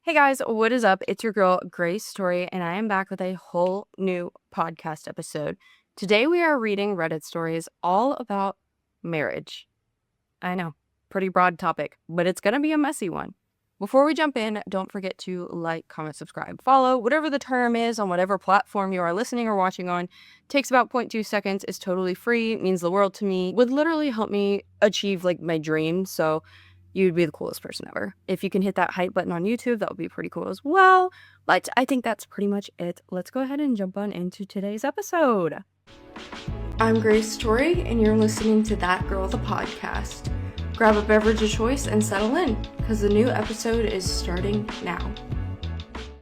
Hey guys, what is up? It's your girl, Grace Story, and I am back with a whole new podcast episode. Today we are reading Reddit stories all about marriage. I know, pretty broad topic, but it's going to be a messy one. Before we jump in, don't forget to like, comment, subscribe, follow, whatever the term is on whatever platform you are listening or watching on. Takes about 0.2 seconds, is totally free, means the world to me, would literally help me achieve my dreams. So you'd be the coolest person ever. If you can hit that hype button on YouTube, that would be pretty cool as well. But I think that's pretty much it. Let's go ahead and jump on into today's episode. I'm Grace Story, and you're listening to That Girl the Podcast. Grab a beverage of choice and settle in, because the new episode is starting now.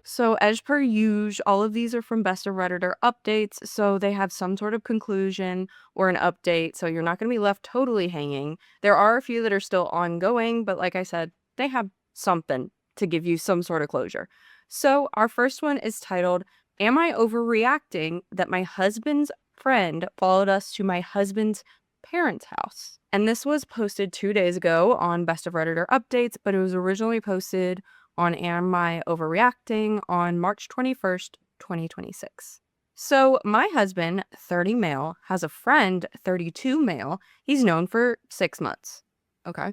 So as per usual, all of these are from Best of Redditor updates, so they have some sort of conclusion or an update, so you're not going to be left totally hanging. There are a few that are still ongoing, but like I said, they have something to give you some sort of closure. So our first one is titled, Am I Overreacting That My Husband's Friend Followed Us to My Husband's Parents' House? And this was posted 2 days ago on Best of Redditor updates, but it was originally posted on Am I Overreacting on March 21st, 2026. So my husband, 30 male, has a friend, 32 male. He's known for 6 months. Okay.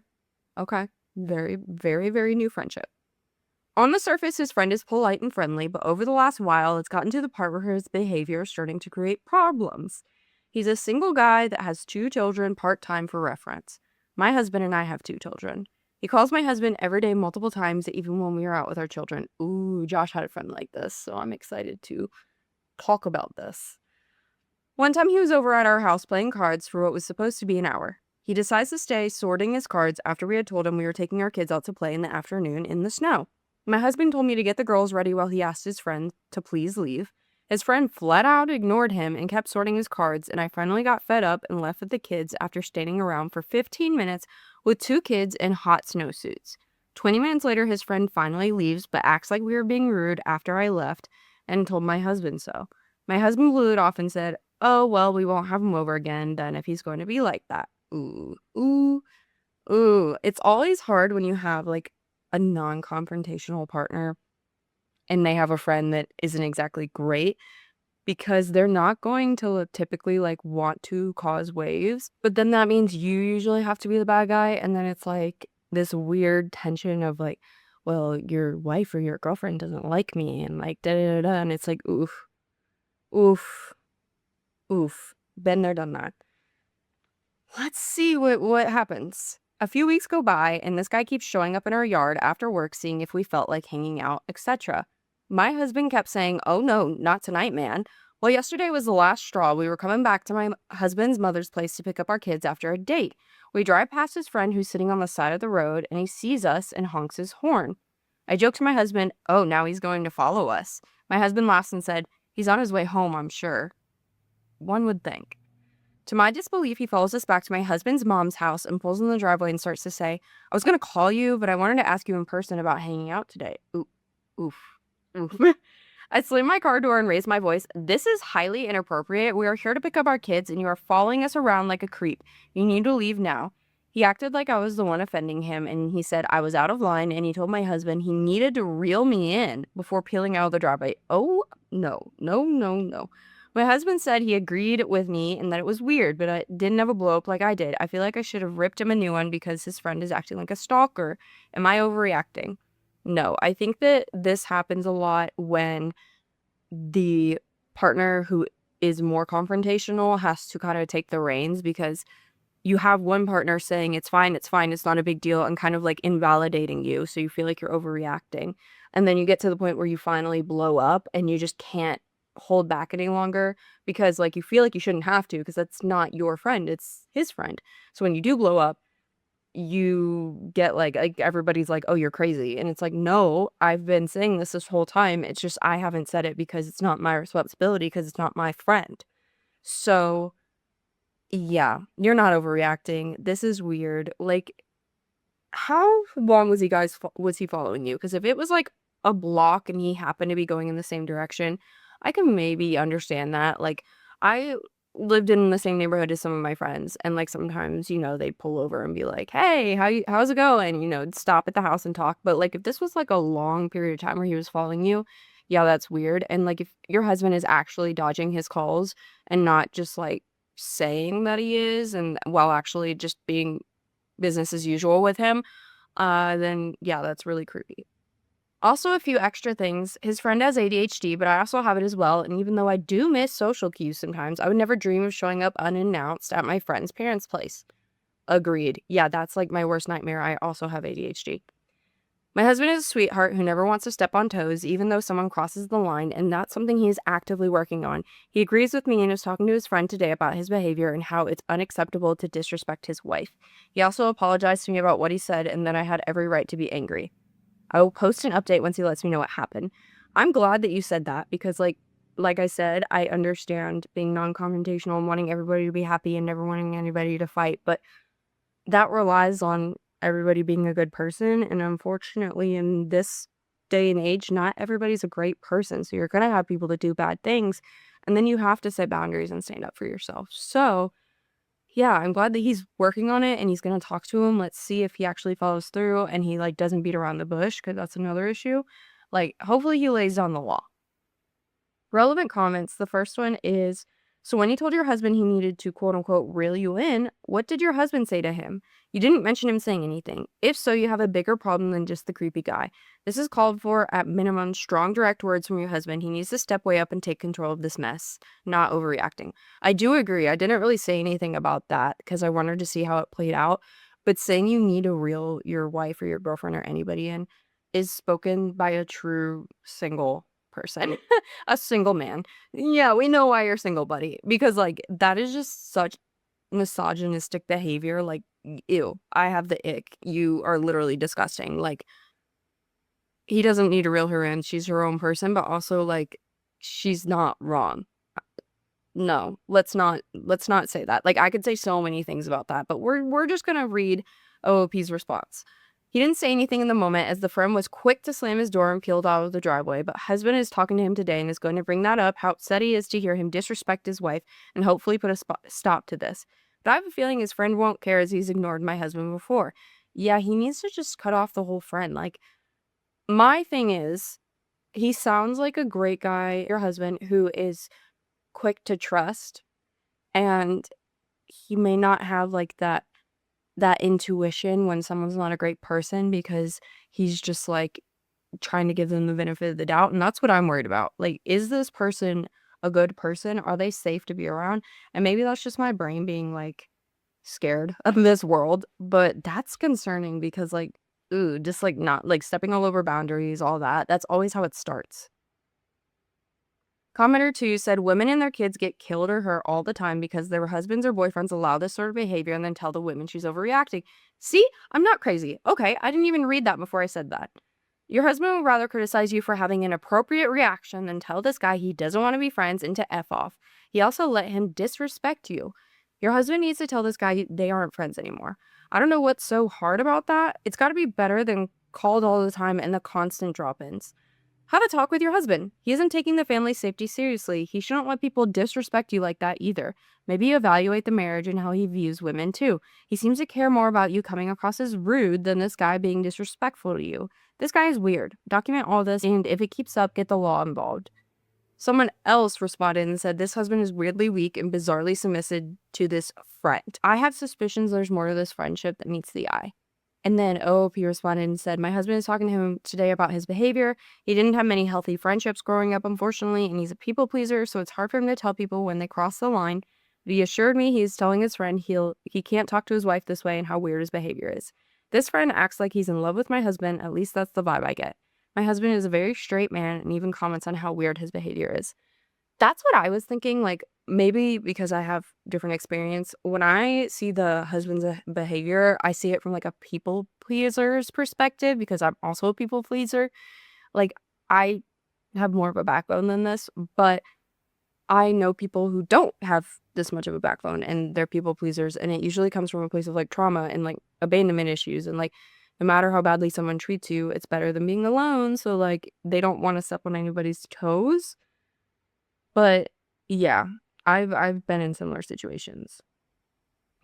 Very, very, very new friendship. On the surface, his friend is polite and friendly, but over the last while, it's gotten to the part where his behavior is starting to create problems. He's a single guy that has 2 children part-time for reference. My husband and I have 2 children. He calls my husband every day multiple times, even when we are out with our children. Ooh, Josh had a friend like this, so I'm excited to talk about this. One time he was over at our house playing cards for what was supposed to be an hour. He decides to stay sorting his cards after we had told him we were taking our kids out to play in the afternoon in the snow. My husband told me to get the girls ready while he asked his friend to please leave. His friend flat out ignored him and kept sorting his cards, and I finally got fed up and left with the kids after standing around for 15 minutes with 2 kids in hot snowsuits. 20 minutes later, his friend finally leaves but acts like we were being rude after I left and told my husband so. My husband blew it off and said, "Oh, well, we won't have him over again then if he's going to be like that." Ooh. It's always hard when you have a non-confrontational partner and they have a friend that isn't exactly great, because they're not going to typically want to cause waves, but then that means you usually have to be the bad guy, and then it's this weird tension of well, your wife or your girlfriend doesn't like me, and da da da da, and it's oof, oof, oof. Been there, done that. Let's see what happens. A few weeks go by, and this guy keeps showing up in our yard after work, seeing if we felt like hanging out, etc. My husband kept saying, "Oh no, not tonight, man." Well, yesterday was the last straw. We were coming back to my husband's mother's place to pick up our kids after a date. We drive past his friend who's sitting on the side of the road, and he sees us and honks his horn. I joked to my husband, "Oh, now he's going to follow us." My husband laughs and said, "He's on his way home, I'm sure." One would think. To my disbelief, he follows us back to my husband's mom's house and pulls in the driveway and starts to say, "I was going to call you, but I wanted to ask you in person about hanging out today." Oof. I slammed my car door and raised my voice. "This is highly inappropriate. We are here to pick up our kids, and you are following us around like a creep. You need to leave now." He acted like I was the one offending him, and he said I was out of line, and he told my husband he needed to reel me in before peeling out of the driveway. Oh, no. My husband said he agreed with me and that it was weird, but I didn't have a blow up like I did. I feel like I should have ripped him a new one because his friend is acting like a stalker. Am I overreacting? No, I think that this happens a lot when the partner who is more confrontational has to kind of take the reins, because you have one partner saying it's fine, it's not a big deal, and kind of invalidating you, so you feel like you're overreacting. And then you get to the point where you finally blow up and you just can't hold back any longer, because you feel like you shouldn't have to, because that's not your friend, it's his friend. So when you do blow up, you get everybody's like, "Oh, you're crazy." And it's no, I've been saying this whole time. It's just I haven't said it because it's not my responsibility, because it's not my friend. So yeah, you're not overreacting. This is weird. How long was he following you? Because if it was a block and he happened to be going in the same direction, I can maybe understand that. I lived in the same neighborhood as some of my friends, and, like, sometimes, they'd pull over and be like, "Hey, how's it going?" Stop at the house and talk, but, like, if this was, like, a long period of time where he was following you, yeah, that's weird, and, like, if your husband is actually dodging his calls and not just, like, saying that he is and while actually just being business as usual with him, then, yeah, that's really creepy. Also, a few extra things. His friend has ADHD, but I also have it as well. And even though I do miss social cues sometimes, I would never dream of showing up unannounced at my friend's parents' place. Agreed. Yeah, that's like my worst nightmare. I also have ADHD. My husband is a sweetheart who never wants to step on toes, even though someone crosses the line, and that's something he is actively working on. He agrees with me and is talking to his friend today about his behavior and how it's unacceptable to disrespect his wife. He also apologized to me about what he said, and that I had every right to be angry. I will post an update once he lets me know what happened. I'm glad that you said that because, like I said, I understand being non-confrontational and wanting everybody to be happy and never wanting anybody to fight, but that relies on everybody being a good person, and unfortunately, in this day and age, not everybody's a great person, so you're gonna have people that do bad things, and then you have to set boundaries and stand up for yourself. So, yeah, I'm glad that he's working on it and he's gonna talk to him. Let's see if he actually follows through and he, like, doesn't beat around the bush, because that's another issue. Like, hopefully he lays down the law. Relevant comments. The first one is, so when you told your husband he needed to quote unquote reel you in, what did your husband say to him? You didn't mention him saying anything. If so, you have a bigger problem than just the creepy guy. This is called for, at minimum, strong, direct words from your husband. He needs to step way up and take control of this mess, not overreacting. I do agree. I didn't really say anything about that because I wanted to see how it played out. But saying you need to reel your wife or your girlfriend or anybody in is spoken by a true single person. A single man. Yeah, we know why you're single, buddy, because, like, that is just such misogynistic behavior, like, ew, I have the ick. You are literally disgusting. Like, he doesn't need to reel her in, she's her own person, but also, like, she's not wrong. No, let's not say that. Like, I could say so many things about that, but we're just gonna read OOP's response. He didn't say anything in the moment as the friend was quick to slam his door and peeled out of the driveway, but husband is talking to him today and is going to bring that up, how upset he is to hear him disrespect his wife and hopefully put a stop to this. But I have a feeling his friend won't care as he's ignored my husband before. Yeah, he needs to just cut off the whole friend. Like, my thing is, he sounds like a great guy, your husband, who is quick to trust, and he may not have, like, that intuition when someone's not a great person because he's just, like, trying to give them the benefit of the doubt, and that's what I'm worried about. Like, is this person a good person? Are they safe to be around? And maybe that's just my brain being, like, scared of this world, but that's concerning because, like, ooh, just, like, not like, stepping all over boundaries, all that, that's always how it starts. Commenter 2 said women and their kids get killed or hurt all the time because their husbands or boyfriends allow this sort of behavior and then tell the women she's overreacting. See, I'm not crazy. Okay, I didn't even read that before I said that. Your husband would rather criticize you for having an appropriate reaction than tell this guy he doesn't want to be friends and to F off. He also let him disrespect you. Your husband needs to tell this guy they aren't friends anymore. I don't know what's so hard about that. It's got to be better than called all the time and the constant drop ins. Have a talk with your husband. He isn't taking the family's safety seriously. He shouldn't let people disrespect you like that either. Maybe evaluate the marriage and how he views women too. He seems to care more about you coming across as rude than this guy being disrespectful to you. This guy is weird. Document all this, and if it keeps up, get the law involved. Someone else responded and said, this husband is weirdly weak and bizarrely submissive to this friend. I have suspicions there's more to this friendship that meets the eye. And then OOP responded and said, my husband is talking to him today about his behavior. He didn't have many healthy friendships growing up, unfortunately, and he's a people pleaser, so it's hard for him to tell people when they cross the line. But he assured me he's telling his friend he can't talk to his wife this way and how weird his behavior is. This friend acts like he's in love with my husband, at least that's the vibe I get. My husband is a very straight man and even comments on how weird his behavior is. That's what I was thinking, like, maybe because I have different experience. When I see the husband's behavior, I see it from, like, a people pleaser's perspective because I'm also a people pleaser. Like, I have more of a backbone than this, but I know people who don't have this much of a backbone, and they're people pleasers, and it usually comes from a place of, like, trauma and, like, abandonment issues, and, like, no matter how badly someone treats you, it's better than being alone, so, like, they don't wanna step on anybody's toes. But, yeah. I've been in similar situations.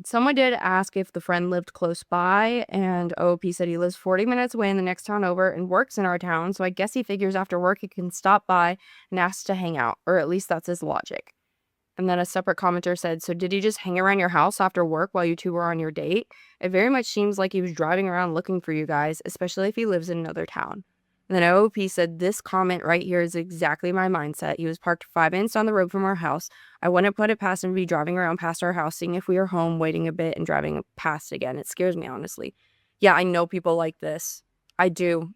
Someone did ask if the friend lived close by, and OP said he lives 40 minutes away in the next town over and works in our town, so I guess he figures after work he can stop by and ask to hang out, or at least that's his logic. And then a separate commenter said, so did he just hang around your house after work while you two were on your date? It very much seems like he was driving around looking for you guys, especially if he lives in another town. And then OOP said, this comment right here is exactly my mindset. He was parked 5 minutes down the road from our house. I wouldn't put it past him to be driving around past our house, seeing if we were home, waiting a bit, and driving past again. It scares me, honestly. Yeah, I know people like this. I do.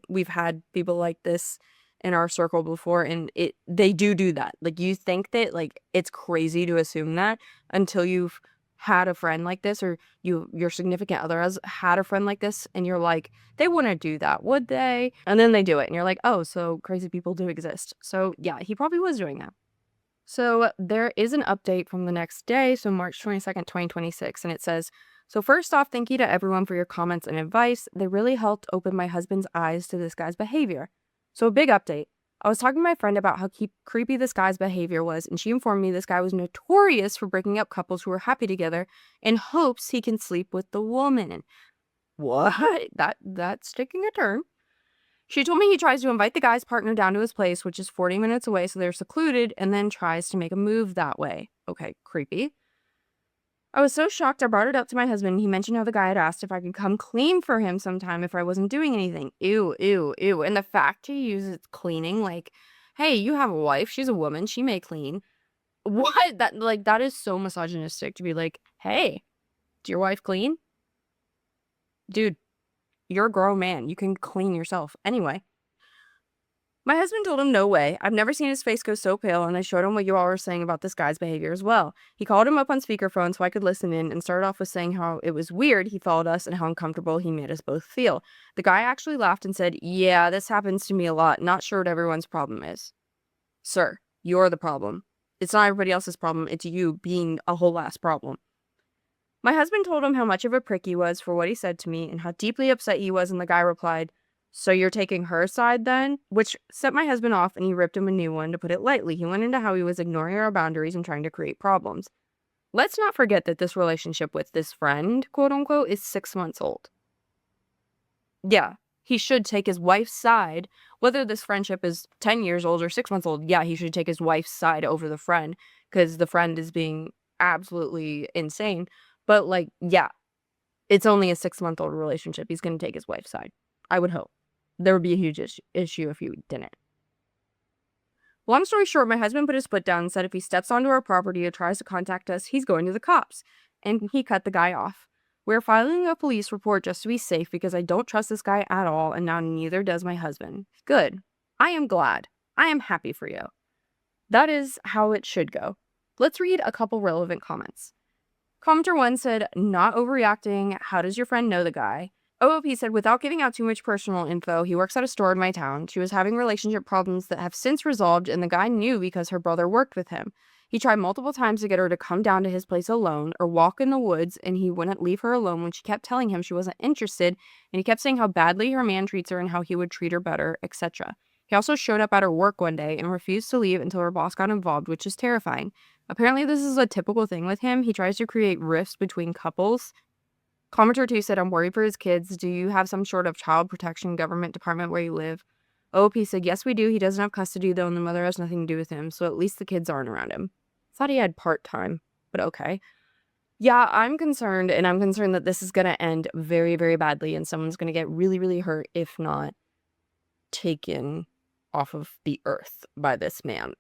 We've had people like this in our circle before, and they do that. Like, you think that, like, it's crazy to assume that until you've had a friend like this, or your significant other has had a friend like this, and you're like, they wouldn't do that, would they? And then they do it, and you're like, oh, so crazy people do exist. So yeah, he probably was doing that. So there is an update from the next day, so March 22nd, 2026, and it says, so first off, thank you to everyone for your comments and advice. They really helped open my husband's eyes to this guy's behavior. So a big update. I was talking to my friend about how creepy this guy's behavior was, and she informed me this guy was notorious for breaking up couples who were happy together in hopes he can sleep with the woman. What? That's taking a turn. She told me he tries to invite the guy's partner down to his place, which is 40 minutes away, so they're secluded, and then tries to make a move that way. Okay, creepy. I was so shocked I brought it up to my husband. He mentioned how the guy had asked if I could come clean for him sometime if I wasn't doing anything. Ew, ew, ew. And the fact he uses cleaning, like, hey, you have a wife, she's a woman, she may clean. What? That is so misogynistic to be like, hey, do your wife clean? Dude, you're a grown man. You can clean yourself. Anyway. My husband told him no way. I've never seen his face go so pale, and I showed him what you all were saying about this guy's behavior as well. He called him up on speakerphone so I could listen in and started off with saying how it was weird he followed us and how uncomfortable he made us both feel. The guy actually laughed and said, yeah, this happens to me a lot. Not sure what everyone's problem is. Sir, you're the problem. It's not everybody else's problem. It's you being a whole ass problem. My husband told him how much of a prick he was for what he said to me and how deeply upset he was, and the guy replied, so you're taking her side then? Which set my husband off, and he ripped him a new one, to put it lightly. He went into how he was ignoring our boundaries and trying to create problems. Let's not forget that this relationship with this friend, quote unquote, is 6 months old. Yeah, he should take his wife's side. Whether this friendship is 10 years old or 6 months old, yeah, he should take his wife's side over the friend, because the friend is being absolutely insane. But, like, yeah, it's only a 6-month-old relationship. He's going to take his wife's side. I would hope. There would be a huge issue if you didn't. Long story short, my husband put his foot down and said if he steps onto our property or tries to contact us, he's going to the cops. And he cut the guy off. We're filing a police report just to be safe because I don't trust this guy at all, and now neither does my husband. Good. I am glad. I am happy for you. That is how it should go. Let's read a couple relevant comments. Commenter 1 said, not overreacting. How does your friend know the guy? OOP said, without giving out too much personal info, he works at a store in my town. She was having relationship problems that have since resolved, and the guy knew because her brother worked with him. He tried multiple times to get her to come down to his place alone or walk in the woods, and he wouldn't leave her alone when she kept telling him she wasn't interested, and he kept saying how badly her man treats her and how he would treat her better, etc. He also showed up at her work one day and refused to leave until her boss got involved, which is terrifying. Apparently, this is a typical thing with him. He tries to create rifts between couples. Commenter 2 said, I'm worried for his kids. Do you have some sort of child protection government department where you live? OP said, yes, we do. He doesn't have custody, though, and the mother has nothing to do with him, so at least the kids aren't around him. Thought he had part-time, but okay. Yeah, I'm concerned, and I'm concerned that this is going to end very, very badly, and someone's going to get really, really hurt, if not taken off of the earth by this man.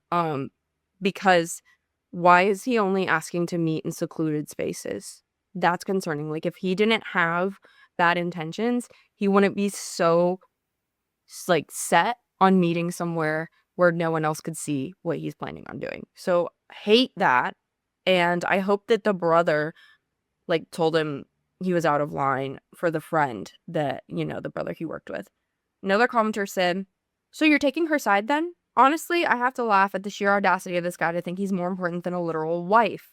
Because why is he only asking to meet in secluded spaces? That's concerning. Like, if he didn't have bad intentions, he wouldn't be so, like, set on meeting somewhere where no one else could see what he's planning on doing. So, hate that. And I hope that the brother, like, told him he was out of line for the friend that, you know, the brother he worked with. Another commenter said, so you're taking her side then? Honestly, I have to laugh at the sheer audacity of this guy to think he's more important than a literal wife.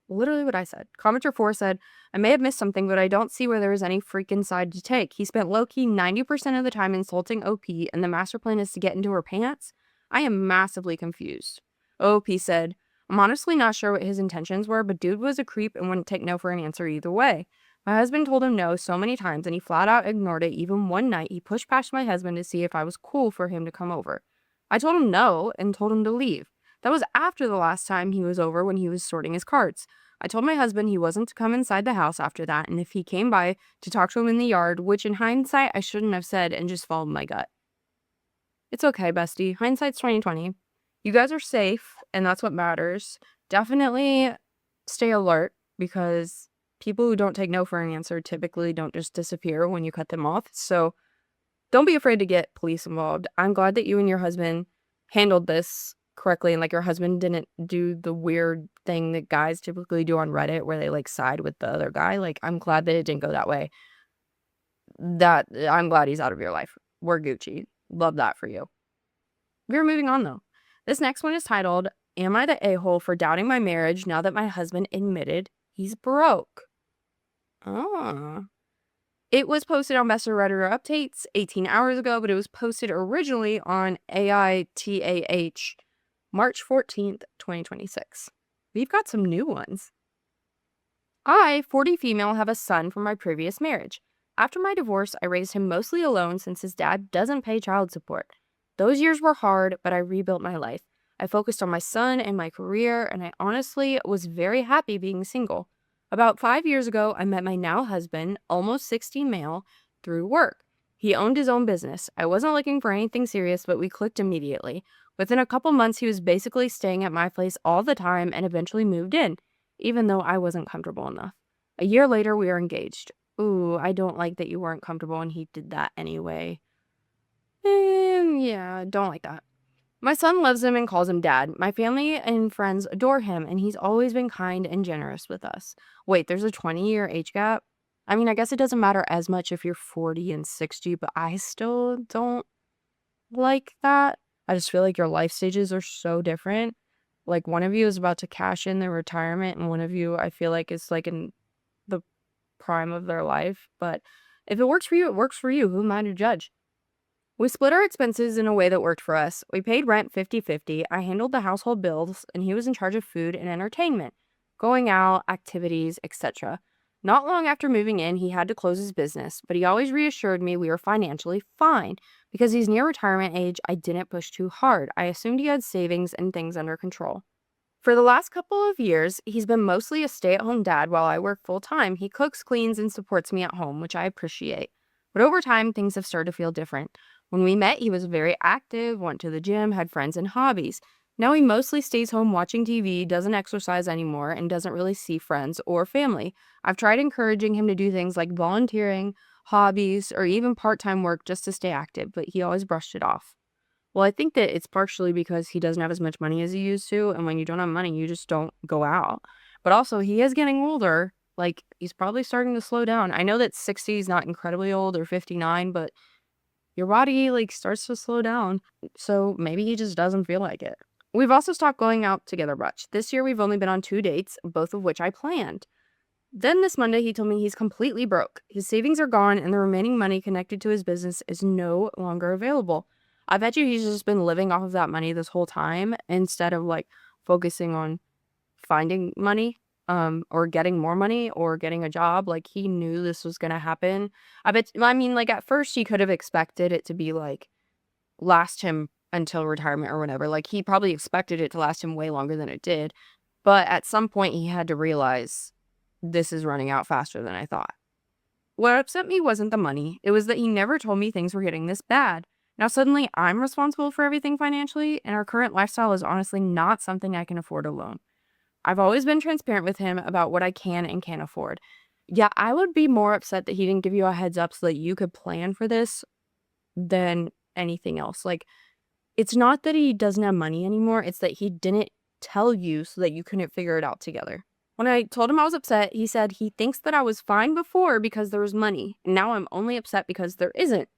Literally what I said. Commenter 4 said, I may have missed something, but I don't see where there is any freaking side to take. He spent low-key 90% of the time insulting OP, and the master plan is to get into her pants? I am massively confused. OP said, I'm honestly not sure what his intentions were, but dude was a creep and wouldn't take no for an answer either way. My husband told him no so many times and he flat out ignored it. Even one night, he pushed past my husband to see if I was cool for him to come over. I told him no and told him to leave. That was after the last time he was over when he was sorting his carts. I told my husband he wasn't to come inside the house after that, and if he came by, to talk to him in the yard, which in hindsight I shouldn't have said and just followed my gut. It's okay, bestie. Hindsight's 2020. You guys are safe, and that's what matters. Definitely stay alert because people who don't take no for an answer typically don't just disappear when you cut them off. So don't be afraid to get police involved. I'm glad that you and your husband handled this correctly and like your husband didn't do the weird thing that guys typically do on Reddit where they like side with the other guy. Like I'm glad that it didn't go that way. I'm glad he's out of your life. We're Gucci. Love that for you. We're moving on though. This next one is titled, Am I the a-hole for doubting my marriage now that my husband admitted he's broke? Ah. It was posted on Best of Redditor Updates 18 hours ago, but it was posted originally on AITAH March 14th, 2026. We've got some new ones. I, 40 female, have a son from my previous marriage. After my divorce, I raised him mostly alone since his dad doesn't pay child support. Those years were hard, but I rebuilt my life. I focused on my son and my career, and I honestly was very happy being single. About 5 years ago, I met my now husband, almost 60 male, through work. He owned his own business. I wasn't looking for anything serious, but we clicked immediately. Within a couple months, he was basically staying at my place all the time and eventually moved in, even though I wasn't comfortable enough. A year later, we were engaged. Ooh, I don't like that you weren't comfortable and he did that anyway. Yeah, don't like that. My son loves him and calls him dad. My family and friends adore him, and he's always been kind and generous with us. Wait, there's a 20-year age gap? I mean, I guess it doesn't matter as much if you're 40 and 60, but I still don't like that. I just feel like your life stages are so different. Like, one of you is about to cash in their retirement, and one of you, I feel like, is like in the prime of their life. But if it works for you, it works for you. Who am I to judge? We split our expenses in a way that worked for us. We paid rent 50-50. I handled the household bills, and he was in charge of food and entertainment, going out, activities, etc. Not long after moving in, he had to close his business, but he always reassured me we were financially fine. Because he's near retirement age, I didn't push too hard. I assumed he had savings and things under control. For the last couple of years, he's been mostly a stay-at-home dad while I work full-time. He cooks, cleans, and supports me at home, which I appreciate. But over time, things have started to feel different. When we met, he was very active, went to the gym, had friends and hobbies. Now he mostly stays home watching TV, doesn't exercise anymore, and doesn't really see friends or family. I've tried encouraging him to do things like volunteering, hobbies, or even part-time work just to stay active, but he always brushed it off. Well, I think that it's partially because he doesn't have as much money as he used to, and when you don't have money, you just don't go out. But also, he is getting older. Like, he's probably starting to slow down. I know that 60 is not incredibly old or 59, but your body, like, starts to slow down. So maybe he just doesn't feel like it. We've also stopped going out together much. This year, we've only been on 2 dates, both of which I planned. Then this Monday, he told me he's completely broke. His savings are gone, and the remaining money connected to his business is no longer available. I bet you he's just been living off of that money this whole time instead of, like, focusing on finding money, or getting more money or getting a job. Like, he knew this was gonna happen. I mean, like, at first, he could have expected it to be, like, last him until retirement or whatever. Like, he probably expected it to last him way longer than it did. But at some point, he had to realize this is running out faster than I thought. What upset me wasn't the money. It was that he never told me things were getting this bad. Now suddenly I'm responsible for everything financially, and our current lifestyle is honestly not something I can afford alone. I've always been transparent with him about what I can and can't afford. Yeah, I would be more upset that he didn't give you a heads up so that you could plan for this than anything else. Like, it's not that he doesn't have money anymore, it's that he didn't tell you so that you couldn't figure it out together. When I told him I was upset, he said he thinks that I was fine before because there was money, and now I'm only upset because there isn't.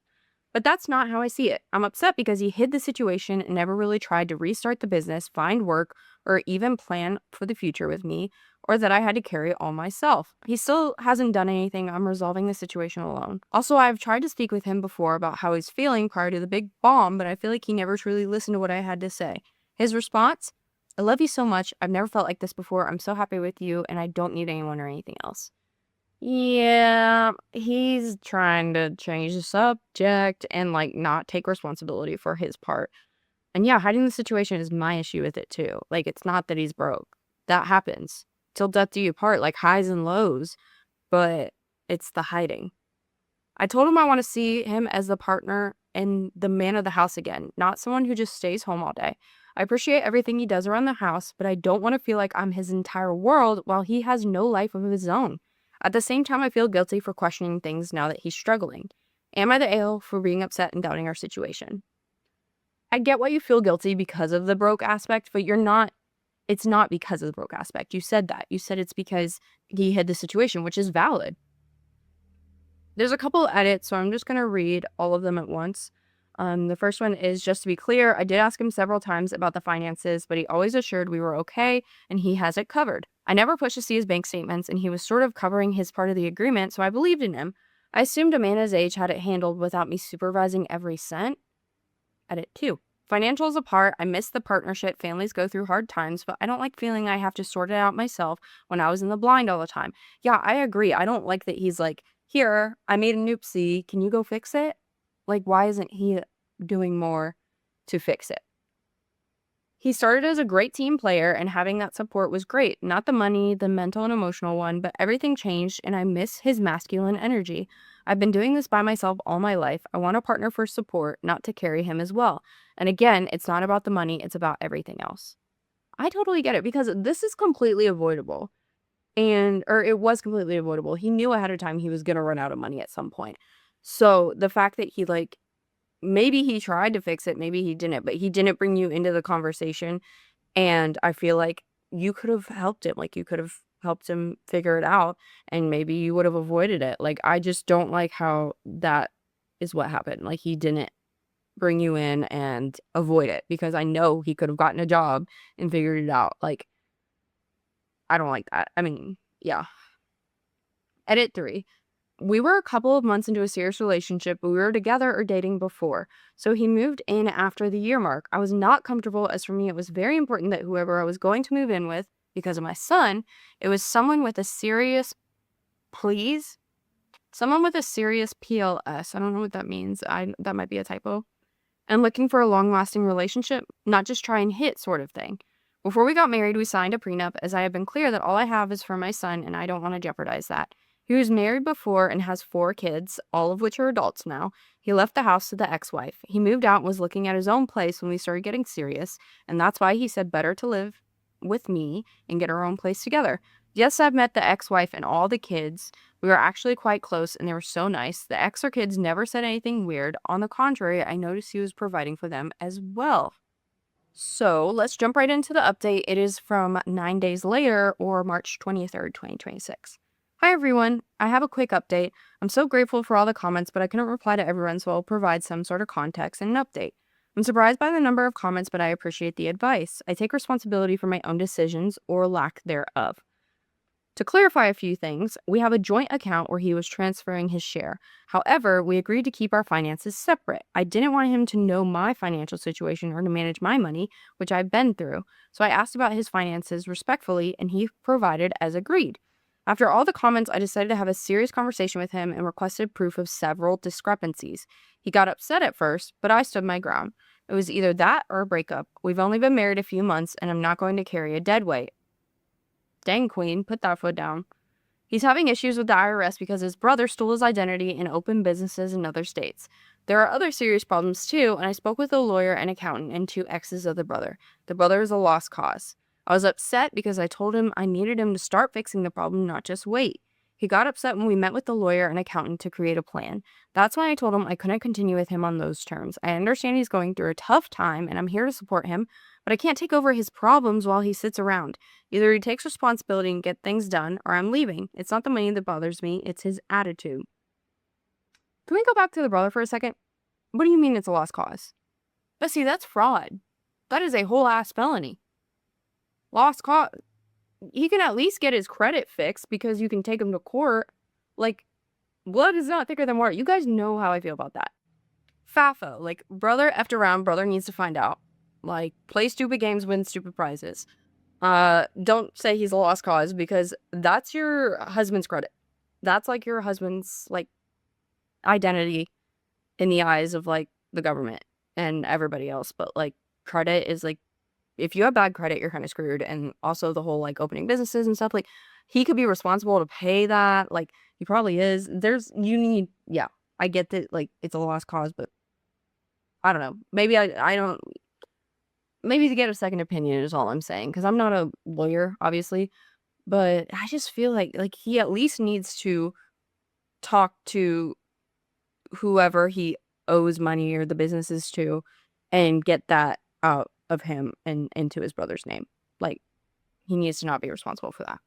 But that's not how I see it. I'm upset because he hid the situation and never really tried to restart the business, find work, or even plan for the future with me, or that I had to carry it all myself. He still hasn't done anything. I'm resolving the situation alone. Also, I've tried to speak with him before about how he's feeling prior to the big bomb, but I feel like he never truly listened to what I had to say. His response? I love you so much. I've never felt like this before. I'm so happy with you, and I don't need anyone or anything else. Yeah, he's trying to change the subject and, like, not take responsibility for his part. And yeah, hiding the situation is my issue with it too. Like, it's not that he's broke. That happens. Till death do you part, like highs and lows, but it's the hiding. I told him I want to see him as the partner and the man of the house again, not someone who just stays home all day. I appreciate everything he does around the house, but I don't want to feel like I'm his entire world while he has no life of his own. At the same time, I feel guilty for questioning things now that he's struggling. Am I the a-hole for being upset and doubting our situation? I get why you feel guilty because of the broke aspect, but it's not because of the broke aspect. You said that. You said it's because he had the situation, which is valid. There's a couple edits, so I'm just going to read all of them at once. The first one is, just to be clear, I did ask him several times about the finances, but he always assured we were okay and he has it covered. I never pushed to see his bank statements, and he was sort of covering his part of the agreement, so I believed in him. I assumed a man his age had it handled without me supervising every cent. Edit 2. Financials apart, I miss the partnership. Families go through hard times, but I don't like feeling I have to sort it out myself when I was in the blind all the time. Yeah, I agree. I don't like that he's like, here, I made an oopsie. Can you go fix it? Like, why isn't he doing more to fix it? He started as a great team player, and having that support was great. Not the money, the mental and emotional one, but everything changed, and I miss his masculine energy. I've been doing this by myself all my life. I want a partner for support, not to carry him as well. And again, it's not about the money, it's about everything else. I totally get it, because this is completely avoidable. Or it was completely avoidable. He knew ahead of time he was going to run out of money at some point. So the fact that he, like, maybe he tried to fix it, maybe he didn't, but he didn't bring you into the conversation. And I feel like you could have helped him. Like, you could have helped him figure it out, and maybe you would have avoided it. Like, I just don't like how that is what happened. Like, he didn't bring you in and avoid it, because I know he could have gotten a job and figured it out. Like, I don't like that. I mean, yeah. Edit 3. We were a couple of months into a serious relationship, but we were together or dating before. So he moved in after the year mark. I was not comfortable, as for me, it was very important that whoever I was going to move in with, because of my son, it was someone with a serious, please, someone with a serious PLS. I don't know what that means. That might be a typo. And looking for a long-lasting relationship, not just try and hit sort of thing. Before we got married, we signed a prenup, as I have been clear that all I have is for my son, and I don't want to jeopardize that. He was married before and has 4 kids, all of which are adults now. He left the house to the ex-wife. He moved out and was looking at his own place when we started getting serious, and that's why he said better to live with me and get our own place together. Yes, I've met the ex-wife and all the kids. We were actually quite close, and they were so nice. The ex or kids never said anything weird. On the contrary, I noticed he was providing for them as well. So let's jump right into the update. It is from 9 days later, or March 23rd, 2026. Hi everyone, I have a quick update. I'm so grateful for all the comments, but I couldn't reply to everyone, so I'll provide some sort of context and an update. I'm surprised by the number of comments, but I appreciate the advice. I take responsibility for my own decisions, or lack thereof. To clarify a few things, we have a joint account where he was transferring his share. However, we agreed to keep our finances separate. I didn't want him to know my financial situation or to manage my money, which I've been through. So I asked about his finances respectfully, and he provided as agreed. After all the comments, I decided to have a serious conversation with him and requested proof of several discrepancies. He got upset at first, but I stood my ground. It was either that or a breakup. We've only been married a few months, and I'm not going to carry a dead weight. Dang, Queen, put that foot down. He's having issues with the IRS because his brother stole his identity and opened businesses in other states. There are other serious problems too, and I spoke with a lawyer and accountant and 2 exes of the brother. The brother is a lost cause. I was upset because I told him I needed him to start fixing the problem, not just wait. He got upset when we met with the lawyer and accountant to create a plan. That's when I told him I couldn't continue with him on those terms. I understand he's going through a tough time, and I'm here to support him, but I can't take over his problems while he sits around. Either he takes responsibility and get things done, or I'm leaving. It's not the money that bothers me, it's his attitude. Can we go back to the brother for a second? What do you mean it's a lost cause? But see, that's fraud. That is a whole ass felony. Lost cause. He can at least get his credit fixed because you can take him to court. Like, blood is not thicker than water. You guys know how I feel about that. FAFO, like, brother effed around, brother needs to find out. Like, play stupid games, win stupid prizes. Don't say he's a lost cause, because that's your husband's credit. That's like your husband's like identity in the eyes of like the government and everybody else. But like, credit is like, if you have bad credit, you're kind of screwed. And also the whole like opening businesses and stuff, like he could be responsible to pay that. Like he probably is. Yeah, I get that like it's a lost cause, but I don't know. Maybe I don't, maybe to get a second opinion is all I'm saying. Cause I'm not a lawyer, obviously, but I just feel like he at least needs to talk to whoever he owes money or the businesses to and get that out of him and into his brother's name. Like, he needs to not be responsible for that.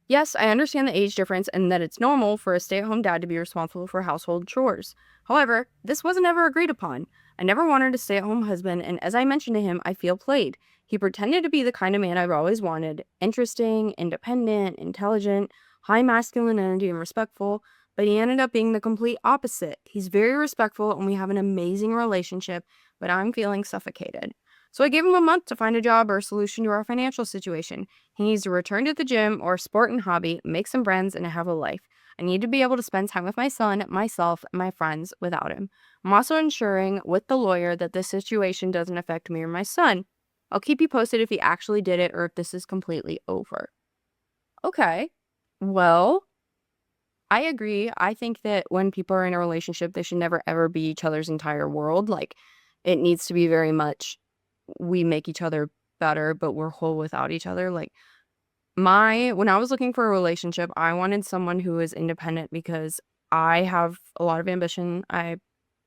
Yes, I understand the age difference and that it's normal for a stay-at-home dad to be responsible for household chores. However, this wasn't ever agreed upon. I never wanted a stay-at-home husband, and as I mentioned to him, I feel played. He pretended to be the kind of man I've always wanted: interesting, independent, intelligent, high masculine energy, and respectful, but he ended up being the complete opposite. He's very respectful, and we have an amazing relationship, but I'm feeling suffocated. So I gave him a month to find a job or a solution to our financial situation. He needs to return to the gym or sport and hobby, make some friends, and have a life. I need to be able to spend time with my son, myself, and my friends without him. I'm also ensuring with the lawyer that this situation doesn't affect me or my son. I'll keep you posted if he actually did it or if this is completely over. Okay. Well, I agree. I think that when people are in a relationship, they should never ever be each other's entire world. Like, it needs to be very much we make each other better, but we're whole without each other. Like, when I was looking for a relationship, I wanted someone who is independent because I have a lot of ambition. I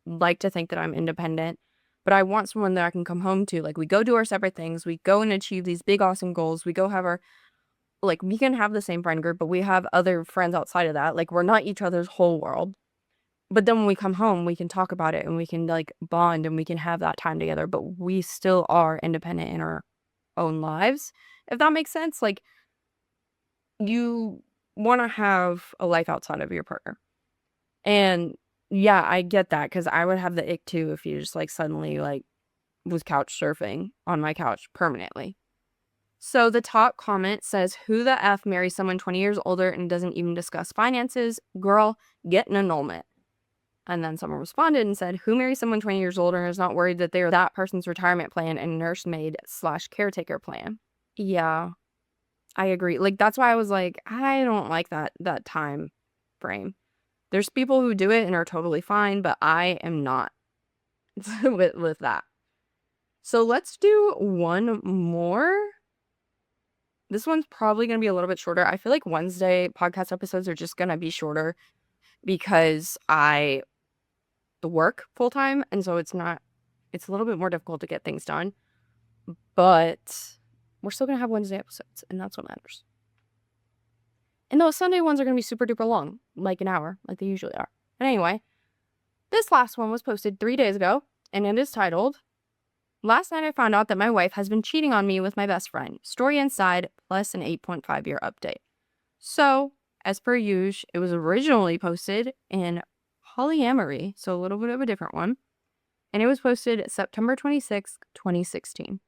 like to think that I'm independent, but I want someone that I can come home to. Like, we go do our separate things. We go and achieve these big, awesome goals. We go have our, like, we can have the same friend group, but we have other friends outside of that. Like, we're not each other's whole world. But then when we come home, we can talk about it and we can like bond and we can have that time together, but we still are independent in our own lives, if that makes sense. Like, you want to have a life outside of your partner. And yeah, I get that, because I would have the ick too if you just like suddenly like was couch surfing on my couch permanently. So the top comment says, "Who the F marries someone 20 years older and doesn't even discuss finances? Girl, get an annulment." And then someone responded and said, "Who marries someone 20 years older and is not worried that they're that person's retirement plan and nursemaid/caretaker plan?" Yeah, I agree. Like, that's why I was like, I don't like that time frame. There's people who do it and are totally fine, but I am not with that. So let's do one more. This one's probably going to be a little bit shorter. I feel like Wednesday podcast episodes are just going to be shorter because I work full time, and so it's a little bit more difficult to get things done, but we're still gonna have Wednesday episodes, and that's what matters. And those Sunday ones are gonna be super duper long, like an hour, like they usually are. But anyway, this last one was posted 3 days ago, and it is titled, "Last night I found out that my wife has been cheating on me with my best friend. Story inside, plus an 8.5-year update." So, as per usual, it was originally posted in polyamory, so a little bit of a different one. And it was posted September 26th, 2016.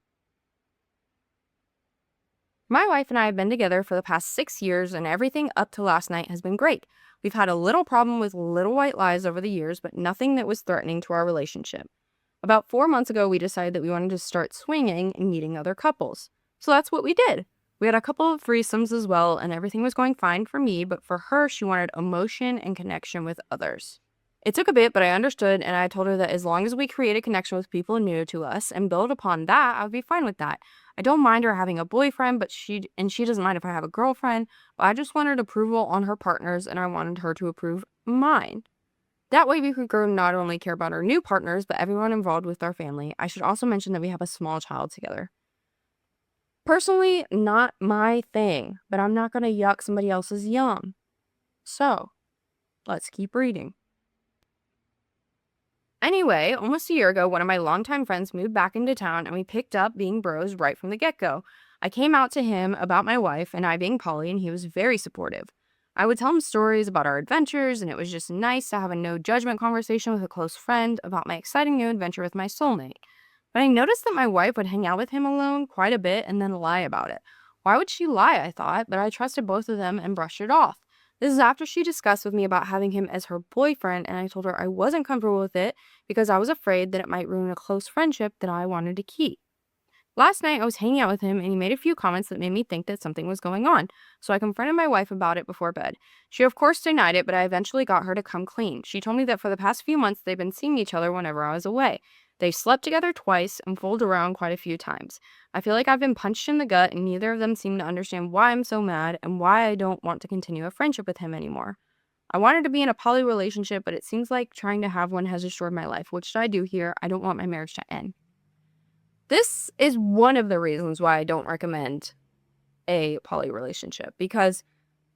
"My wife and I have been together for the past 6 years, and everything up to last night has been great. We've had a little problem with little white lies over the years, but nothing that was threatening to our relationship. About 4 months ago, we decided that we wanted to start swinging and meeting other couples. So that's what we did. We had a couple of threesomes as well, and everything was going fine for me, but for her, she wanted emotion and connection with others. It took a bit, but I understood, and I told her that as long as we create a connection with people new to us and build upon that, I would be fine with that. I don't mind her having a boyfriend, but she doesn't mind if I have a girlfriend, but I just wanted approval on her partners, and I wanted her to approve mine. That way we could grow not only care about our new partners, but everyone involved with our family. I should also mention that we have a small child together. Personally, not my thing, but I'm not going to yuck somebody else's yum. So, let's keep reading. Anyway, almost a year ago, one of my longtime friends moved back into town, and we picked up being bros right from the get-go. I came out to him about my wife and I being poly, and he was very supportive. I would tell him stories about our adventures, and it was just nice to have a no-judgment conversation with a close friend about my exciting new adventure with my soulmate. But I noticed that my wife would hang out with him alone quite a bit and then lie about it. Why would she lie, I thought, but I trusted both of them and brushed it off. This is after she discussed with me about having him as her boyfriend, and I told her I wasn't comfortable with it because I was afraid that it might ruin a close friendship that I wanted to keep. Last night, I was hanging out with him and he made a few comments that made me think that something was going on, so I confronted my wife about it before bed. She, of course, denied it, but I eventually got her to come clean. She told me that for the past few months, they've been seeing each other whenever I was away. They slept together twice and fooled around quite a few times. I feel like I've been punched in the gut, and neither of them seem to understand why I'm so mad and why I don't want to continue a friendship with him anymore. I wanted to be in a poly relationship, but it seems like trying to have one has destroyed my life. What should I do here? I don't want my marriage to end. This is one of the reasons why I don't recommend a poly relationship, because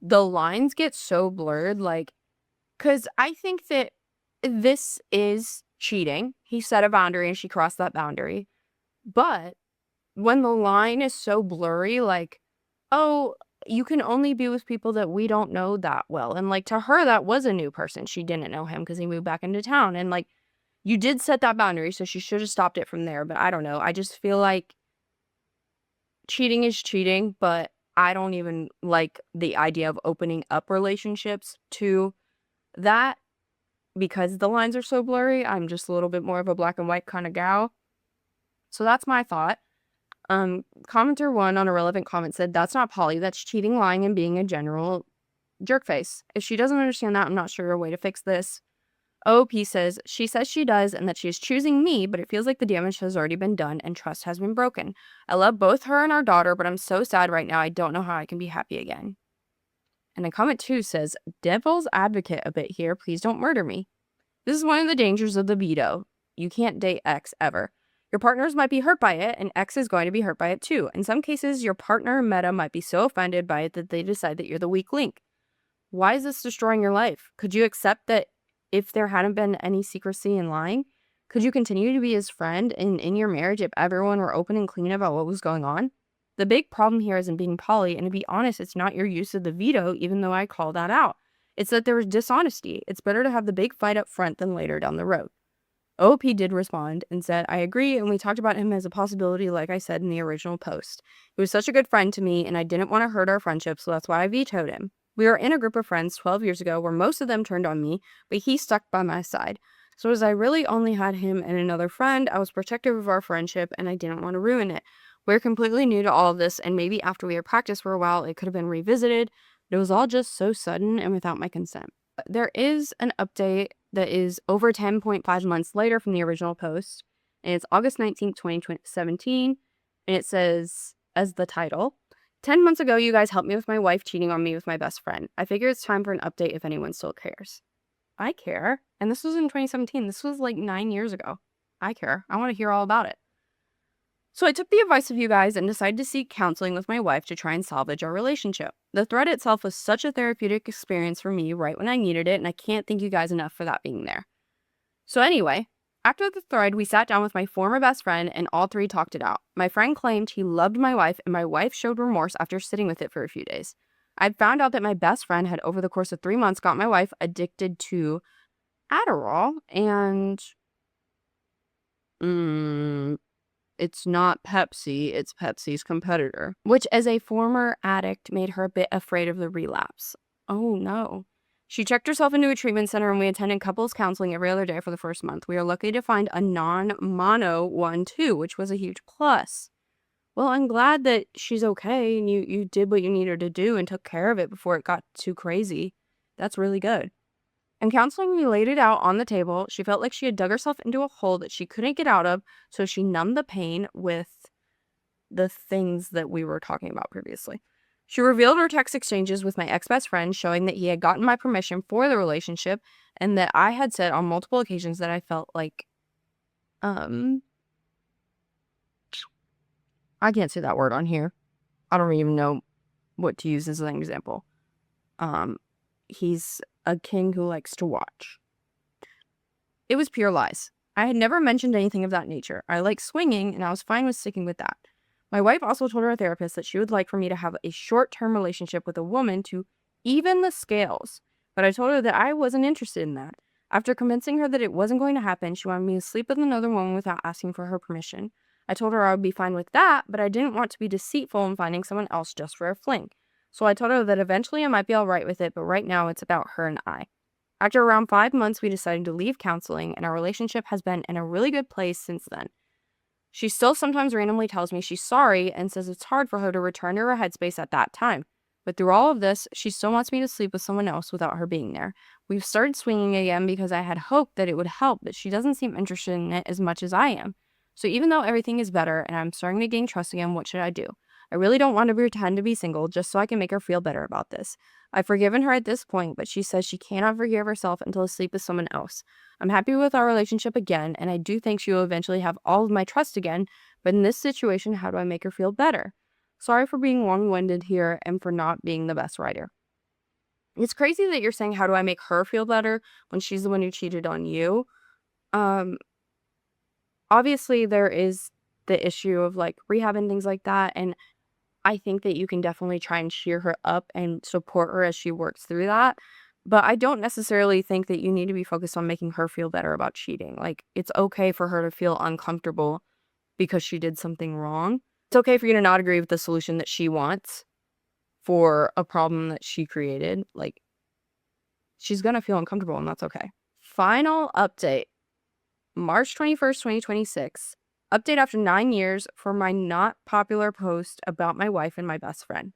the lines get so blurred. Because I think that this is cheating. He set a boundary and she crossed that boundary. But when the line is so blurry, oh, you can only be with people that we don't know that well. And to her, that was a new person. She didn't know him because he moved back into town. And you did set that boundary, so she should have stopped it from there. But I don't know. I just feel like cheating is cheating, but I don't even like the idea of opening up relationships to that because the lines are so blurry. I'm just a little bit more of a black and white kind of gal. So that's my thought. Commenter 1 on a relevant comment said, "That's not poly, that's cheating, lying, and being a general jerk face. If she doesn't understand that, I'm not sure a way to fix this." OP says, "She says she does and that she is choosing me, but it feels like the damage has already been done and trust has been broken. I love both her and our daughter, but I'm so sad right now. I don't know how I can be happy again." And then comment 2 says, "Devil's advocate a bit here. Please don't murder me. This is one of the dangers of the veto. You can't date X ever. Your partners might be hurt by it, and X is going to be hurt by it too. In some cases, your partner meta might be so offended by it that they decide that you're the weak link. Why is this destroying your life? Could you accept that if there hadn't been any secrecy and lying? Could you continue to be his friend in your marriage if everyone were open and clean about what was going on? The big problem here isn't being poly, and to be honest, it's not your use of the veto, even though I call that out. It's that there was dishonesty. It's better to have the big fight up front than later down the road." OP did respond and said, "I agree, and we talked about him as a possibility like I said in the original post. He was such a good friend to me, and I didn't want to hurt our friendship, so that's why I vetoed him. We were in a group of friends 12 years ago where most of them turned on me, but he stuck by my side. So as I really only had him and another friend, I was protective of our friendship, and I didn't want to ruin it. We're completely new to all of this, and maybe after we had practiced for a while, it could have been revisited, but it was all just so sudden and without my consent." There is an update that is over 10.5 months later from the original post, and it's August 19th, 2017, and it says, as the title, "10 months ago, you guys helped me with my wife cheating on me with my best friend. I figure it's time for an update if anyone still cares." I care. And this was in 2017. This was 9 years ago. I care. I want to hear all about it. So I took the advice of you guys and decided to seek counseling with my wife to try and salvage our relationship. The thread itself was such a therapeutic experience for me right when I needed it, and I can't thank you guys enough for that being there. So anyway, after the thread, we sat down with my former best friend and all three talked it out. My friend claimed he loved my wife, and my wife showed remorse after sitting with it for a few days. I'd found out that my best friend had, over the course of 3 months, got my wife addicted to Adderall, and it's not Pepsi, it's Pepsi's competitor, which as a former addict made her a bit afraid of the relapse. Oh no. She checked herself into a treatment center, and we attended couples counseling every other day for the first month. We are lucky to find a non-mono one too, which was a huge plus. Well, I'm glad that she's okay and you did what you needed to do and took care of it before it got too crazy. That's really good. In counseling, we laid it out on the table. She felt like she had dug herself into a hole that she couldn't get out of, so she numbed the pain with the things that we were talking about previously. She revealed her text exchanges with my ex-best friend, showing that he had gotten my permission for the relationship and that I had said on multiple occasions that I felt like, I can't say that word on here. I don't even know what to use as an example. He's a king who likes to watch. It was pure lies. I had never mentioned anything of that nature. I like swinging, and I was fine with sticking with that. My wife also told her therapist that she would like for me to have a short-term relationship with a woman to even the scales, but I told her that I wasn't interested in that. After convincing her that it wasn't going to happen, she wanted me to sleep with another woman without asking for her permission. I told her I would be fine with that, but I didn't want to be deceitful in finding someone else just for a fling. So I told her that eventually I might be alright with it, but right now it's about her and I. After around 5 months, we decided to leave counseling, and our relationship has been in a really good place since then. She still sometimes randomly tells me she's sorry and says it's hard for her to return to her headspace at that time. But through all of this, she still wants me to sleep with someone else without her being there. We've started swinging again because I had hoped that it would help, but she doesn't seem interested in it as much as I am. So even though everything is better and I'm starting to gain trust again, what should I do? I really don't want to pretend to be single just so I can make her feel better about this. I've forgiven her at this point, but she says she cannot forgive herself until asleep with someone else. I'm happy with our relationship again, and I do think she will eventually have all of my trust again, but in this situation, how do I make her feel better? Sorry for being long-winded here and for not being the best writer. It's crazy that you're saying, how do I make her feel better when she's the one who cheated on you? Um, Obviously, there is the issue of like rehab and things like that, and I think that you can definitely try and cheer her up and support her as she works through that. But I don't necessarily think that you need to be focused on making her feel better about cheating. Like, it's okay for her to feel uncomfortable because she did something wrong. It's okay for you to not agree with the solution that she wants for a problem that she created. Like, she's gonna feel uncomfortable, and that's okay. Final update. March 21st, 2026. Update after 9 years for my not popular post about my wife and my best friend.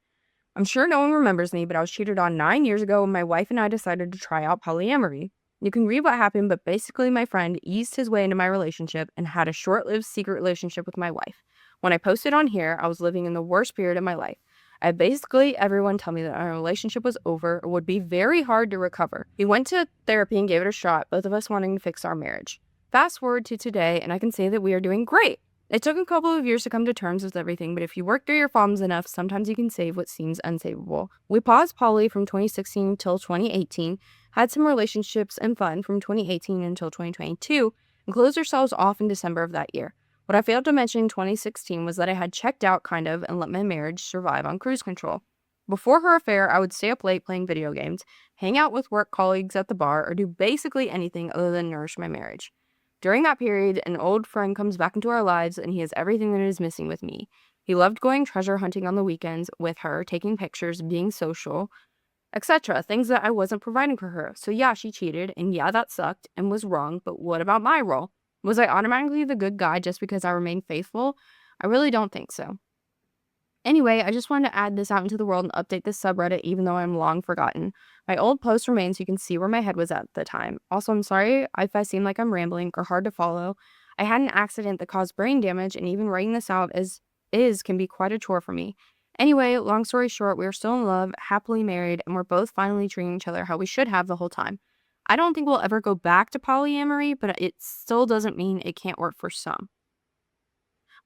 I'm sure no one remembers me, but I was cheated on 9 years ago when my wife and I decided to try out polyamory. You can read what happened, but basically my friend eased his way into my relationship and had a short-lived secret relationship with my wife. When I posted on here, I was living in the worst period of my life. I had basically everyone tell me that our relationship was over or would be very hard to recover. We went to therapy and gave it a shot, both of us wanting to fix our marriage. Fast forward to today, and I can say that we are doing great. It took a couple of years to come to terms with everything, but if you work through your problems enough, sometimes you can save what seems unsavable. We paused poly from 2016 till 2018, had some relationships and fun from 2018 until 2022, and closed ourselves off in December of that year. What I failed to mention in 2016 was that I had checked out kind of and let my marriage survive on cruise control. Before her affair, I would stay up late playing video games, hang out with work colleagues at the bar, or do basically anything other than nourish my marriage. During that period, an old friend comes back into our lives and he has everything that is missing with me. He loved going treasure hunting on the weekends with her, taking pictures, being social, etc. Things that I wasn't providing for her. So yeah, she cheated, and yeah, that sucked and was wrong, but what about my role? Was I automatically the good guy just because I remained faithful? I really don't think so. Anyway, I just wanted to add this out into the world and update this subreddit even though I'm long forgotten. My old post remains so you can see where my head was at the time. Also, I'm sorry if I seem like I'm rambling or hard to follow. I had an accident that caused brain damage, and even writing this out as is can be quite a chore for me. Anyway, long story short, we are still in love, happily married, and we're both finally treating each other how we should have the whole time. I don't think we'll ever go back to polyamory, but it still doesn't mean it can't work for some.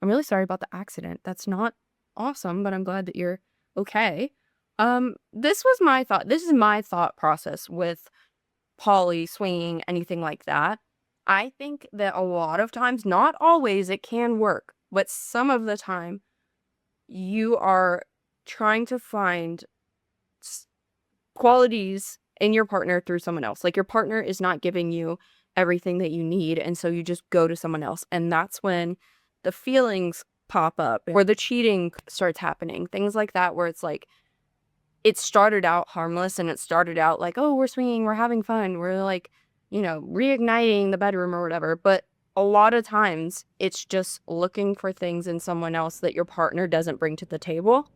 I'm really sorry about the accident. That's not awesome, but I'm glad that you're okay. This was my thought. This is my thought process with poly, swinging, anything like that. I think that a lot of times, not always, it can work, but some of the time, you are trying to find qualities in your partner through someone else. Like, your partner is not giving you everything that you need, and so you just go to someone else. And that's when the feelings pop up or the cheating starts happening. Things like that, where it's like, it started out harmless and it started out like, oh, we're swinging, we're having fun, we're like, reigniting the bedroom or whatever. But a lot of times it's just looking for things in someone else that your partner doesn't bring to the table.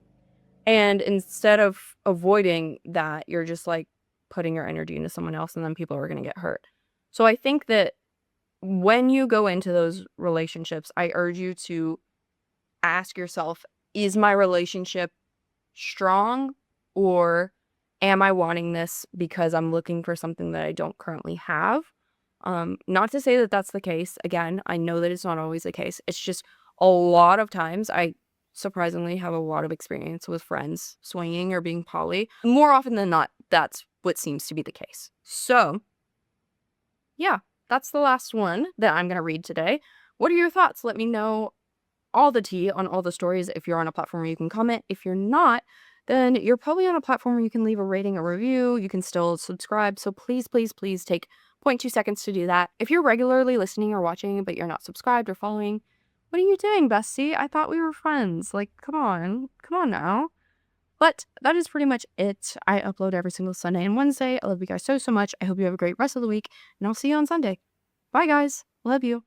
And instead of avoiding that, you're just like putting your energy into someone else, and then people are going to get hurt. So I think that when you go into those relationships, I urge you to ask yourself, is my relationship strong, or am I wanting this because I'm looking for something that I don't currently have? Not to say that that's the case. Again, I know that it's not always the case. It's just a lot of times I surprisingly have a lot of experience with friends swinging or being poly. More often than not, that's what seems to be the case. So, yeah, that's the last one that I'm going to read today. What are your thoughts? Let me know all the tea on all the stories if you're on a platform where you can comment. If you're not, then you're probably on a platform where you can leave a rating or review. You can still subscribe. So please, please, please take 0.2 seconds to do that. If you're regularly listening or watching, but you're not subscribed or following, what are you doing, bestie? I thought we were friends. Like, come on now. But that is pretty much it. I upload every single Sunday and Wednesday. I love you guys so, so much. I hope you have a great rest of the week, and I'll see you on Sunday. Bye, guys. Love you.